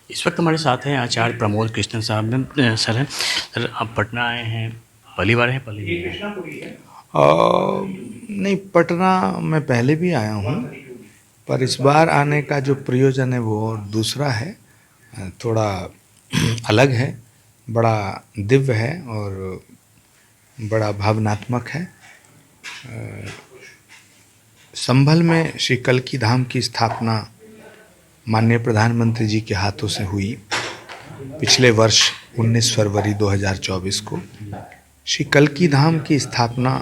इस वक्त हमारे साथ हैं आचार्य प्रमोद कृष्ण साहब सर हैं। सर, आप पटना आए हैं, पहली बार हैं? पहली नहीं, पटना मैं पहले भी आया हूँ, पर इस बार आने का जो प्रयोजन है वो दूसरा है, थोड़ा अलग है, बड़ा दिव्य है और बड़ा भावनात्मक है। संभल में श्री कल्की धाम की स्थापना माननीय प्रधानमंत्री जी के हाथों से हुई पिछले वर्ष 19 फरवरी 2024 को। श्री कल्की धाम की स्थापना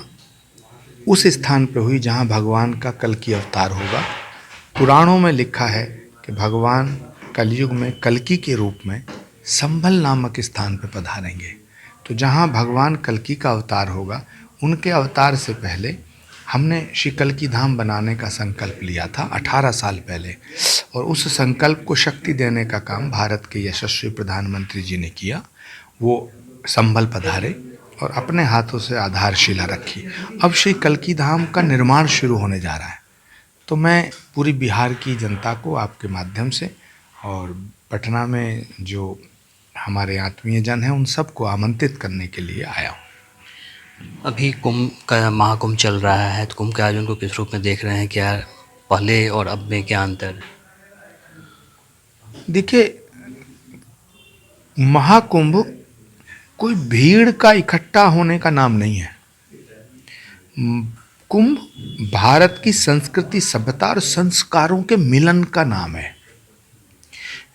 उस स्थान पर हुई जहाँ भगवान का कल्कि अवतार होगा। पुराणों में लिखा है कि भगवान कलयुग में कल्कि के रूप में संभल नामक स्थान पर पधारेंगे। तो जहाँ भगवान कल्कि का अवतार होगा, उनके अवतार से पहले हमने श्री कल्कि धाम बनाने का संकल्प लिया था 18 साल पहले, और उस संकल्प को शक्ति देने का काम भारत के यशस्वी प्रधानमंत्री जी ने किया। वो संभल पधारे और अपने हाथों से आधारशिला रखी। अब श्री कल्कि धाम का निर्माण शुरू होने जा रहा है। तो मैं पूरी बिहार की जनता को आपके माध्यम से और पटना में जो हमारे आत्मीय जन हैं उन सबको आमंत्रित करने के लिए आया हूँ। अभी कुंभ का महाकुंभ चल रहा है, तो कुंभ के आयोजन को किस रूप में देख रहे हैं? क्या पहले और अब में क्या अंतर? देखिए, महाकुंभ कोई भीड़ का इकट्ठा होने का नाम नहीं है। कुंभ भारत की संस्कृति, सभ्यता और संस्कारों के मिलन का नाम है।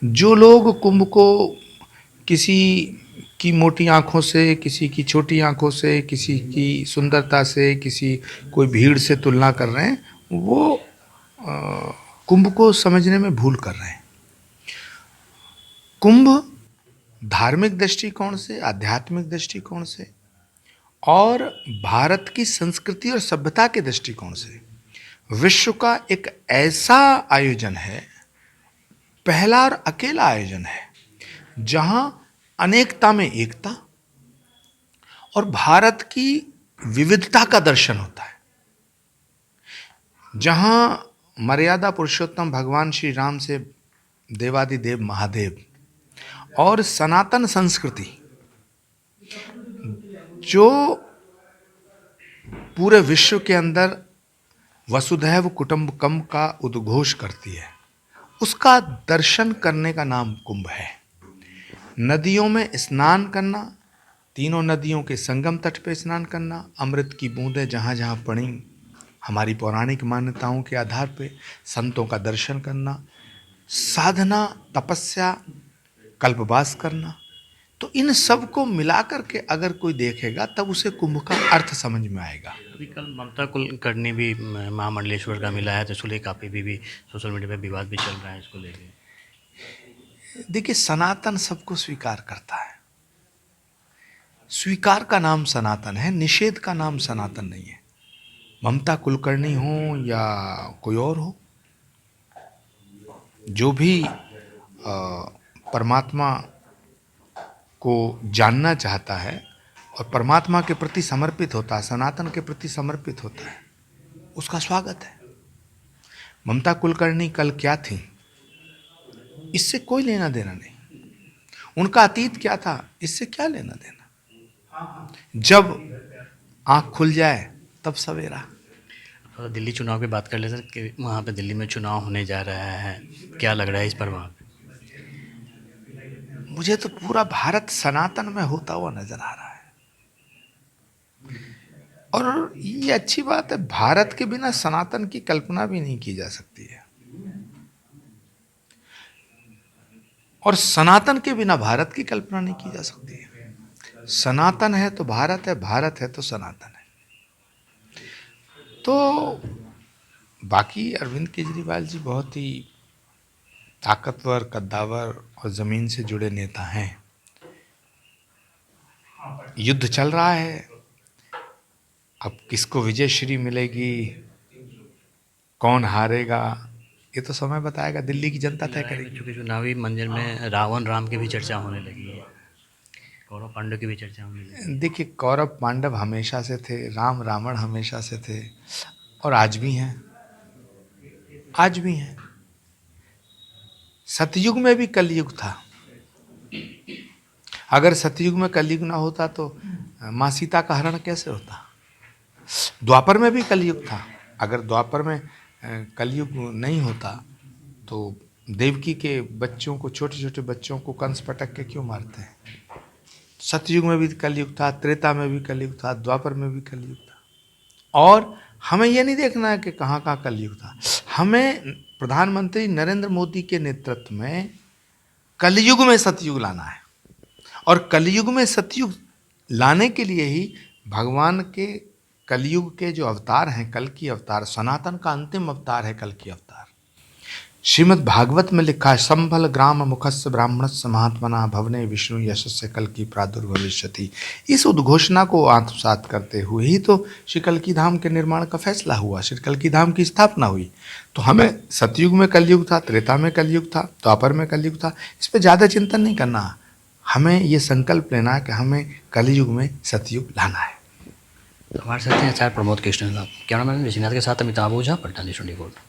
जो लोग कुंभ को किसी की मोटी आँखों से, किसी की छोटी आँखों से, किसी की सुंदरता से, किसी कोई भीड़ से तुलना कर रहे हैं, वो कुंभ को समझने में भूल कर रहे हैं। कुंभ धार्मिक दृष्टिकोण से, आध्यात्मिक दृष्टिकोण से और भारत की संस्कृति और सभ्यता के दृष्टिकोण से विश्व का एक ऐसा आयोजन है, पहला और अकेला आयोजन है, जहां अनेकता में एकता और भारत की विविधता का दर्शन होता है, जहां मर्यादा पुरुषोत्तम भगवान श्री राम से देवादिदेव महादेव और सनातन संस्कृति जो पूरे विश्व के अंदर वसुधैव कुटुंबकम का उद्घोष करती है, उसका दर्शन करने का नाम कुंभ है। नदियों में स्नान करना, तीनों नदियों के संगम तट पर स्नान करना, अमृत की बूंदें जहाँ जहाँ पड़ी हमारी पौराणिक मान्यताओं के आधार पर संतों का दर्शन करना, साधना, तपस्या, कल्पवास करना, तो इन सब को मिलाकर के अगर कोई देखेगा तब उसे कुंभ का अर्थ समझ में आएगा। अभी कल ममता कुलकर्णी भी महामंडलेश्वर का मिला है, तो इसको लेकर काफ़ी भी सोशल मीडिया पे विवाद भी चल रहा है इसको लेके। देखिए, सनातन सबको स्वीकार करता है। स्वीकार का नाम सनातन है, निषेध का नाम सनातन नहीं है। ममता कुलकर्णी हो या कोई और हो, जो भी परमात्मा को जानना चाहता है और परमात्मा के प्रति समर्पित होता है, सनातन के प्रति समर्पित होता है, उसका स्वागत है। ममता कुलकर्णी कल क्या थी, इससे कोई लेना देना नहीं। उनका अतीत क्या था, इससे क्या लेना देना। जब आंख खुल जाए तब सवेरा। दिल्ली चुनाव की बात कर ले सर, कि वहाँ पे दिल्ली में चुनाव होने जा रहा है, क्या लग रहा है इस पर वहाँ पे? मुझे तो पूरा भारत सनातन में होता हुआ नजर आ रहा है, और ये अच्छी बात है, भारत के बिना सनातन की कल्पना भी नहीं की जा सकती है, और सनातन के बिना भारत की कल्पना नहीं की जा सकती है। सनातन है तो भारत है, भारत है तो सनातन है। तो बाकी अरविंद केजरीवाल जी बहुत ही ताकतवर, कद्दावर और जमीन से जुड़े नेता हैं। युद्ध चल रहा है, अब किसको विजय श्री मिलेगी, कौन हारेगा, ये तो समय बताएगा, दिल्ली की जनता तय करेगी। चूँकि चुनावी मंजर में रावण राम की भी चर्चा होने लगी है, कौरव पांडव की भी चर्चा होने लगी है। देखिए, कौरव पांडव हमेशा से थे, राम रावण हमेशा से थे, और आज भी हैं, आज भी हैं। सतयुग में भी कलयुग था। अगर सतयुग में कलयुग ना होता तो माँ सीता का हरण कैसे होता। द्वापर में भी कलयुग था। अगर द्वापर में कलयुग नहीं होता तो देवकी के बच्चों को, छोटे छोटे बच्चों को कंस पटक के क्यों मारते हैं। सतयुग में भी कलयुग था, त्रेता में भी कलयुग था, द्वापर में भी कलयुग था। और हमें ये नहीं देखना है कि कहाँ कहाँ कलयुग था। हमें प्रधानमंत्री नरेंद्र मोदी के नेतृत्व में कलयुग में सतयुग लाना है। और कलयुग में सतयुग लाने के लिए ही भगवान के कलयुग के जो अवतार हैं, कल की अवतार, सनातन का अंतिम अवतार है कल की अवतार। श्रीमद् भागवत में लिखा है, संभल ग्राम मुखस्य ब्राह्मणस्य महात्मना भवने विष्णु यशस्य कल की प्रादुर्भविष्यति। इस उद्घोषणा को आत्मसात करते हुए ही तो श्री कल्की धाम के निर्माण का फैसला हुआ, श्री कल्की धाम की स्थापना हुई। तो हमें सतयुग में कलयुग था, त्रेता में कलयुग था, द्वापर में कलयुग था, इस पर ज़्यादा चिंतन नहीं करना। हमें ये संकल्प लेना है कि हमें कलयुग में सतयुग लाना है। तो हमारे साथ हैं आचार्य प्रमोद कृष्ण साहब। कैमरामैन ऋषिनाथ के साथ अमिताभ ओझा, पटना, न्यूज़ 24।